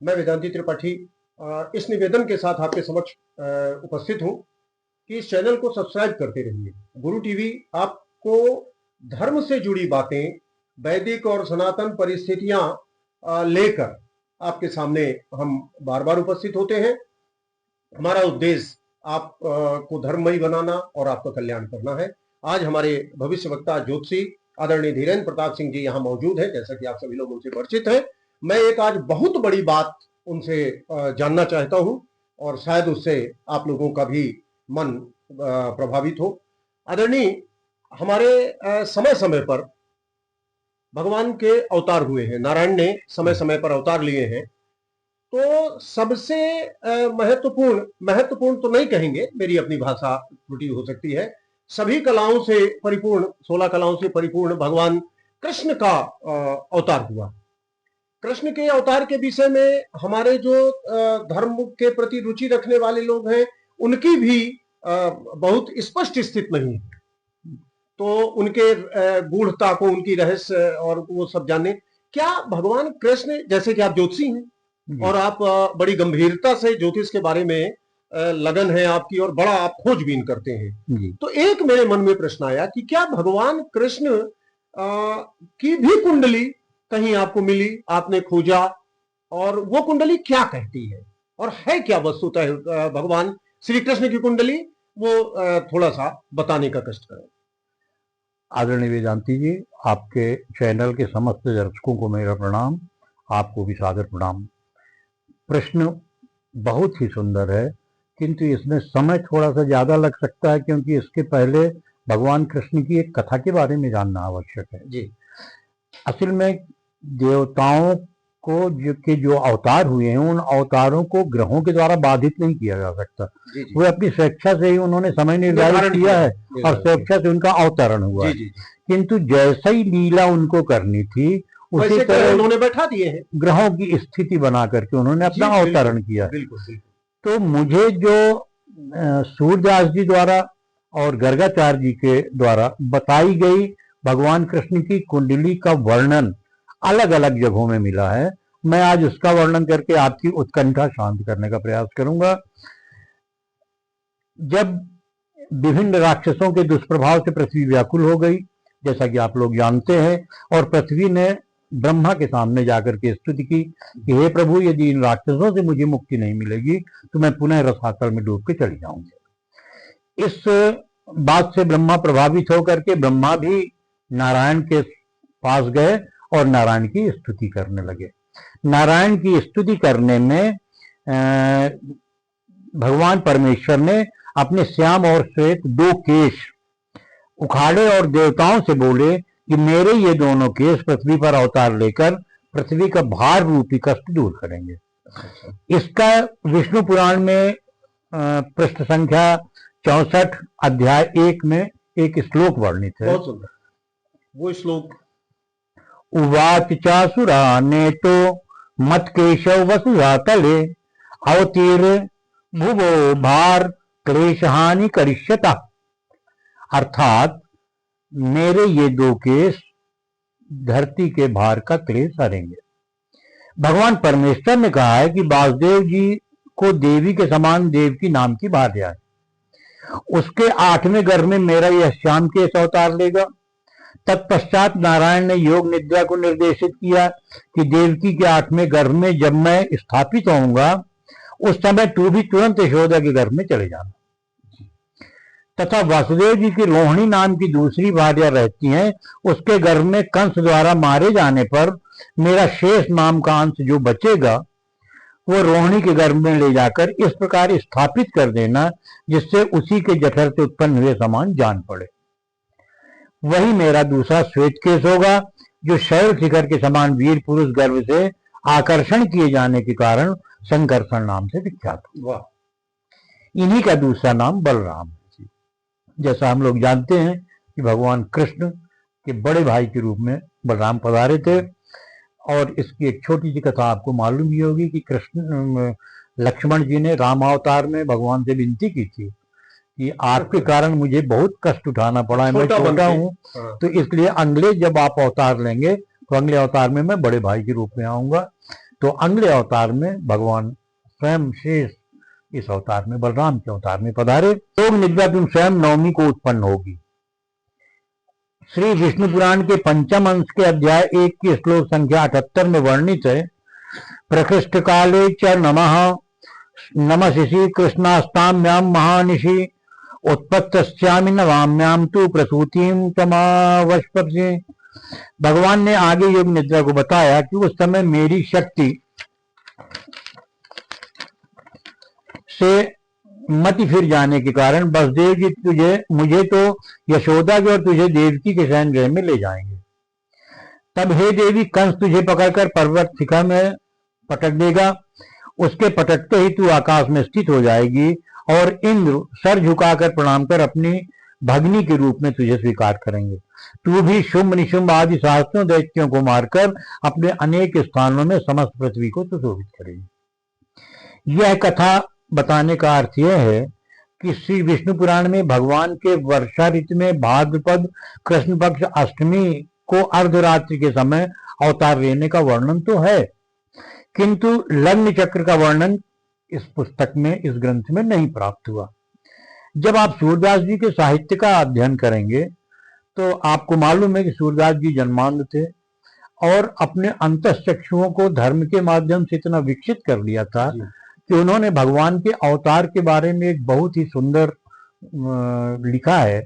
मैं वेदांती त्रिपाठी इस निवेदन के साथ आपके समक्ष उपस्थित हूं कि इस चैनल को सब्सक्राइब करते रहिए। गुरु टीवी आपको धर्म से जुड़ी बातें, वैदिक और सनातन परिस्थितियां लेकर आपके सामने हम बार बार उपस्थित होते हैं। हमारा उद्देश्य आप को धर्ममयी बनाना और आपका कल्याण करना है। आज हमारे भविष्य वक्ता ज्योतिषी आदरणीय धीरेन्द्र प्रताप सिंह जी यहाँ मौजूद है, जैसा कि आप सभी लोग उनसे परिचित हैं। मैं एक आज बहुत बड़ी बात उनसे जानना चाहता हूं और शायद उससे आप लोगों का भी मन प्रभावित हो। आदरणीय, हमारे समय समय पर भगवान के अवतार हुए हैं, नारायण ने समय समय पर अवतार लिए हैं। तो सबसे महत्वपूर्ण तो नहीं कहेंगे, मेरी अपनी भाषा त्रुटि हो सकती है, सभी कलाओं से परिपूर्ण, 16 कलाओं से परिपूर्ण भगवान कृष्ण का अवतार हुआ। कृष्ण के अवतार के विषय में हमारे जो धर्म के प्रति रुचि रखने वाले लोग हैं, उनकी भी बहुत स्पष्ट स्थिति नहीं है। तो उनके गूढ़ता को, उनकी रहस्य और वो सब जाने। क्या भगवान कृष्ण, जैसे कि आप ज्योतिषी हैं और आप बड़ी गंभीरता से ज्योतिष के बारे में लगन है आपकी और बड़ा आप खोजबीन करते हैं, तो एक मेरे मन में प्रश्न आया कि क्या भगवान कृष्ण की भी कुंडली कहीं आपको मिली, आपने खोजा, और वो कुंडली क्या कहती है और है क्या वस्तुतः भगवान श्री कृष्ण की कुंडली, वो थोड़ा सा बताने का कष्ट करें। आदरणीय वेदांती जी, आपके चैनल के समस्त दर्शकों को मेरा प्रणाम, आपको भी सादर प्रणाम। प्रश्न बहुत ही सुंदर है, किंतु इसमें समय थोड़ा सा ज़्यादा लग सकता है, क्योंकि इसके पहले भगवान कृष्ण की एक कथा के बारे में जानना आवश्यक है। जी। असल में देवताओं को जो अवतार हुए हैं, उन अवतारों को ग्रहों के द्वारा बाधित नहीं किया जा सकता। वे अपनी स्वेच्छा से ही उन्होंने समय निर्धारित किया है और स्वेच्छा से उनका अवतरण हुआ है। किंतु जैसा ही लीला उनको करनी थी, उसी तरह उन्होंने बैठा दिए हैं, ग्रहों की स्थिति बना करके उन्होंने अपना अवतरण किया। तो मुझे जो सूर्यदास जी द्वारा और गर्गाचार्य जी के द्वारा बताई गई भगवान कृष्ण की कुंडली का वर्णन अलग अलग जगहों में मिला है, मैं आज उसका वर्णन करके आपकी उत्कंठा शांत करने का प्रयास करूंगा। जब विभिन्न राक्षसों के दुष्प्रभाव से पृथ्वी व्याकुल हो गई, जैसा कि आप लोग जानते हैं, और पृथ्वी ने ब्रह्मा के सामने जाकर के स्तुति की कि हे प्रभु, यदि इन राक्षसों से मुझे मुक्ति नहीं मिलेगी तो मैं पुनः रसातल में डूब के चली जाऊंगी। इस बात से ब्रह्मा प्रभावित होकर के ब्रह्मा भी नारायण के पास गए और नारायण की स्तुति करने लगे। नारायण की स्तुति करने में भगवान परमेश्वर ने अपने श्याम और श्वेत 2 केश उखाड़े और देवताओं से बोले कि मेरे ये दोनों केश पृथ्वी पर अवतार लेकर पृथ्वी का भार रूपी कष्ट दूर करेंगे। इसका विष्णु पुराण में पृष्ठ संख्या 64 अध्याय 1 में एक श्लोक वर्णित है। वो श्लोक, उवाच चासुरा नेतो मत केशव वसुधा तले अवतीर भुवो भार क्लेश हानि करिष्यता। अर्थात मेरे ये 2 केश धरती के भार का क्लेश हरेंगे। भगवान परमेश्वर ने कहा है कि वासुदेव जी को देवी के समान देवकी नाम की भार्या है। उसके 8वें गर्भ में मेरा यह श्याम केश अवतार लेगा। तत्पश्चात नारायण ने योग निद्रा को निर्देशित किया कि देवकी के 8वें गर्भ में जब मैं स्थापित होऊंगा, उस समय तू भी तुरंत यशोदा के गर्भ में चले जाना। तथा वासुदेव जी की रोहिणी नाम की दूसरी भार्या रहती हैं, उसके गर्भ में कंस द्वारा मारे जाने पर मेरा शेष नाम का अंश जो बचेगा, वो रोहिणी के गर्भ में ले जाकर इस प्रकार स्थापित कर देना जिससे उसी के जठर से उत्पन्न हुए समान जान पड़े। वही मेरा दूसरा श्वेत केश होगा, जो शैल शिखर के समान वीर पुरुष गर्भ से आकर्षण किए जाने के कारण संकर्षण नाम से विख्यात हुआ। इन्हीं का दूसरा नाम बलराम है। जैसा हम लोग जानते हैं कि भगवान कृष्ण के बड़े भाई के रूप में बलराम पधारे थे, और इसकी एक छोटी सी कथा आपको मालूम ही होगी कि कृष्ण लक्ष्मण जी ने राम अवतार में भगवान से विनती की थी कि आपके कारण मुझे बहुत कष्ट उठाना पड़ा है, मैं छोटा हूँ, तो इसलिए अगले जब आप अवतार लेंगे तो अगले अवतार में मैं बड़े भाई के रूप में आऊंगा। तो अगले अवतार में भगवान स्वयं शेष इस अवतार में बलराम के अवतार में पधारे। योग निद्रा तुम स्वयं नवमी को उत्पन्न होगी। श्री विष्णु पुराण के पंचम अंश के अध्याय 1 की श्लोक संख्या 78 में वर्णित है, प्रकृष्ट काले च नमशिषि कृष्णास्ताम्याम महानिशि उत्पत्तस्यामि नवाम्याम तु प्रसूतिम तमावश्यपि। भगवान ने आगे योग निद्रा को बताया कि उस समय मेरी शक्ति से मति फिर जाने के कारण वसुदेव जी मुझे तो यशोदा के और तुझे देवकी के शयन गृह में ले जाएंगे। तब हे देवी, कंस तुझे पकड़कर पर्वत शिखा में पटक देगा। उसके पटकते ही तू आकाश में स्थित हो जाएगी और इंद्र सर झुकाकर प्रणाम कर अपनी भगनी के रूप में तुझे स्वीकार करेंगे। तू भी शुंभ निशुंभ आदि सहस्त्रों दैत्यों को मारकर अपने अनेक स्थानों में समस्त पृथ्वी को सुशोभित करेगी। यह कथा बताने का अर्थ यह है कि श्री विष्णु पुराण में भगवान के वर्षा ऋतु में भाद्रपद कृष्ण पक्ष अष्टमी को अर्धरात्रि के समय अवतार लेने का वर्णन तो है, किंतु लग्न चक्र का वर्णन इस पुस्तक में, इस ग्रंथ में नहीं प्राप्त हुआ। जब आप सूरदास जी के साहित्य का अध्ययन करेंगे तो आपको मालूम है कि सूरदास जी जन्मांध थे और अपने अंतःचक्षुओं को धर्म के माध्यम से इतना विकसित कर लिया था कि उन्होंने भगवान के अवतार के बारे में एक बहुत ही सुंदर लिखा है,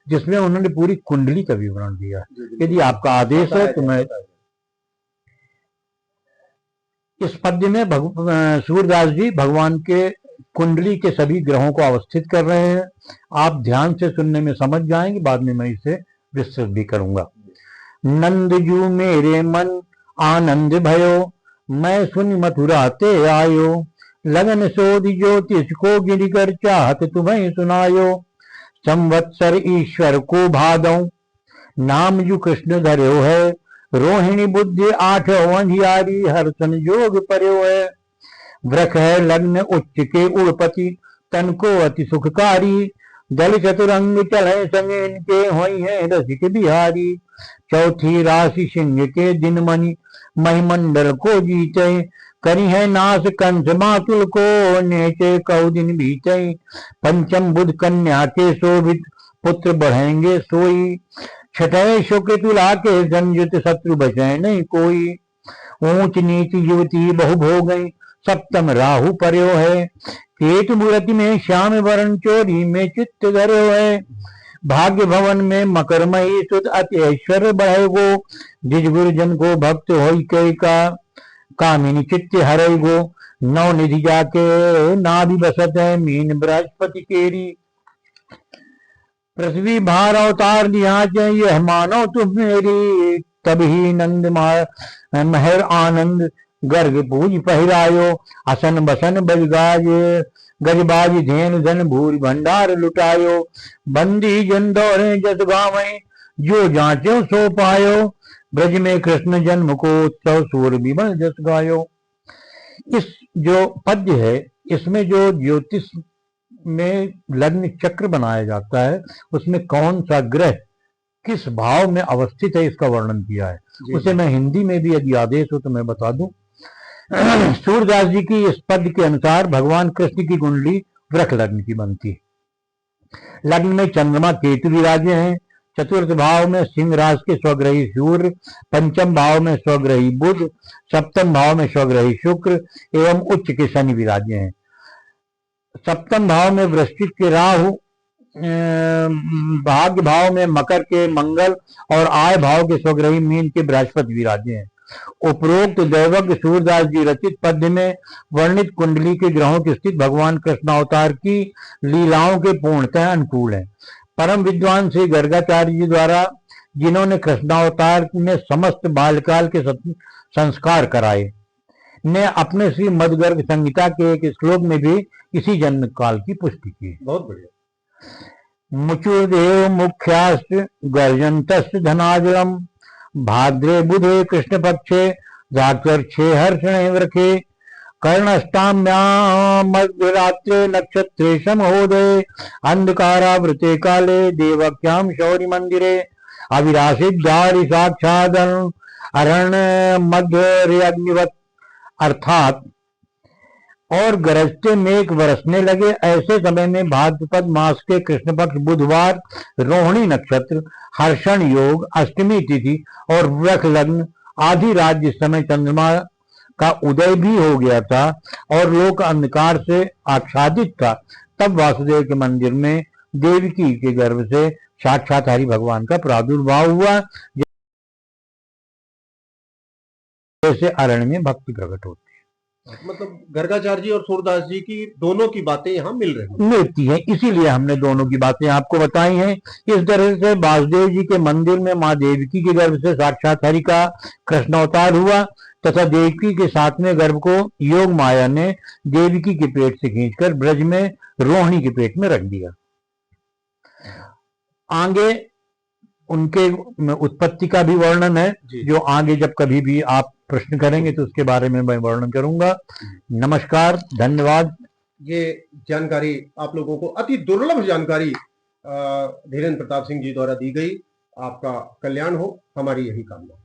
जिसमें उन्होंने पूरी कुंडली का विवरण दिया। यदि आपका आदेश है तो मैं इस पद्य में सूरदास जी भगवान के कुंडली के सभी ग्रहों को अवस्थित कर रहे हैं। आप ध्यान से सुनने में समझ जाएंगे, बाद में मैं इसे विस्तृत भी करूंगा। नंद जू मेरे मन आनंद भयो, मैं सुन मथुरा ते आयो, लगन सोध ज्योतिष को गिरिकर चाहत तुम्हें सुनायो, संवत्सर ईश्वर को भादौ, नाम जू कृष्ण धर्यो है, रोहिणी बुद्धि 8 अंधियारी, हर्षण जोग पर्यो है, वृख है लग्न उच्च के उड़पति, तन को अति सुखकारी, दल चतुरंग चले संग इनके होई है रसिक बिहारी, चौथी राशि सिंह के दिन मणि, महिमंडल को जीते, करी है नाश कंस मातुल को, नेचे कौ दिन बीते, पंचम बुध कन्या के शोभित, पुत्र बढ़ेंगे सोई, छठे शुक्र तुला के संयुत, शत्रु बचे नहीं कोई, ऊंच नीच युवती बहु भो गई, सप्तम राहु पर्यो है, केतु मूर्ति में श्याम वरण, चोरी में चित्त धर्यो है, भाग्य भवन में मकरमयी सुत, अति ऐश्वर्य बढ़े गो, द्विज गुरुजन को भक्त होई कई का, कामिनी चित्त हरे गो, नौ निधि जाके नाभि बसत है, मीन बृहस्पति केरी, पृथ्वी भार अवतार लिया यह मानो तुम मेरी, तभी नंद महर आनंद गर्ग पूज पहिरायो, असन बसन बजगाज गजबाज धेन धन भूरि भंडार लुटायो, बंदी जन दौरे जस गावै, जो जांचो सो पायो, ब्रज में कृष्ण जन्म को उत्सव सूर विमल जस गायो। इस जो पद्य है इसमें जो ज्योतिष में लग्न चक्र बनाया जाता है उसमें कौन सा ग्रह किस भाव में अवस्थित है इसका वर्णन किया है। उसे मैं हिंदी में भी यदि आदेश हो तो मैं बता दूं। सूरदास जी की इस पद के अनुसार भगवान कृष्ण की कुंडली वृष लग्न की बनती है। लग्न में चंद्रमा केतु विराजे हैं, चतुर्थ भाव में सिंह राशि के स्वग्रही सूर्य, पंचम भाव में स्वग्रही बुध, सप्तम भाव में स्वग्रही शुक्र एवं उच्च के शनि विराजे हैं। सप्तम भाव में वृश्चिक के राहु, भाग्य भाव में मकर के मंगल और आय भाव के स्वग्रही मीन के बृहस्पति विराजे हैं। उपरोक्त दैवज्ञ सूरदास जी रचित पद्य में वर्णित कुंडली के ग्रहों की स्थिति भगवान कृष्ण अवतार की लीलाओं के पूर्णतः अनुकूल है। परम विद्वान श्री गर्गाचार्य जी द्वारा जिन्होंने कृष्णावतार में समस्त बालकाल के संस्कार कराए ने अपने श्री मदगर्ग संहिता के एक श्लोक में भी इसी जन्म काल की पुष्टि की। बहुत बढ़िया। मुचुर्देव मुख्यास्त गर्जंतस्त धनाजलम, भाद्रे बुधे कृष्ण पक्षे रात्रे हर्षणे वृखे, कर्णष्टाम्यां मध्यरात्रे नक्षत्रे समहोदये, अंधकारावृते काले देवक्यां शौरि मंदिरे, अविरासिद्धारि साक्षादन अरण्य मध्य अग्निवत् अर्थात और गरजते मेघ बरसने लगे। ऐसे समय में भाद्रपद मास के कृष्ण पक्ष बुधवार, रोहिणी नक्षत्र, हर्षण योग, अष्टमी तिथि और वृष लग्न आधी रात जिस समय चंद्रमा का उदय भी हो गया था और लोक अंधकार से आच्छादित था, तब वासुदेव के मंदिर में देवकी के गर्भ से साक्षात हरि भगवान का प्रादुर्भाव हुआ, जैसे अरण्य में भक्ति प्रकट होती है। मतलब गर्गाचार्य जी और सूरदास जी की दोनों की बातें यहाँ मिलती हैं, इसीलिए हमने दोनों की बातें आपको बताई हैं। इस तरह से वासुदेव जी के मंदिर में माँ देवकी के गर्भ से साक्षात हरि का कृष्ण अवतार हुआ तथा देवकी के 7वें गर्भ को योग माया ने देवकी के पेट से खींचकर ब्रज में रोहिणी के पेट में रख दिया। आगे उनके उत्पत्ति का भी वर्णन है, जो आगे जब कभी भी आप प्रश्न करेंगे तो उसके बारे में मैं वर्णन करूंगा। नमस्कार, धन्यवाद। ये जानकारी आप लोगों को, अति दुर्लभ जानकारी धीरेन्द्र प्रताप सिंह जी द्वारा दी गई। आपका कल्याण हो, हमारी यही कामना।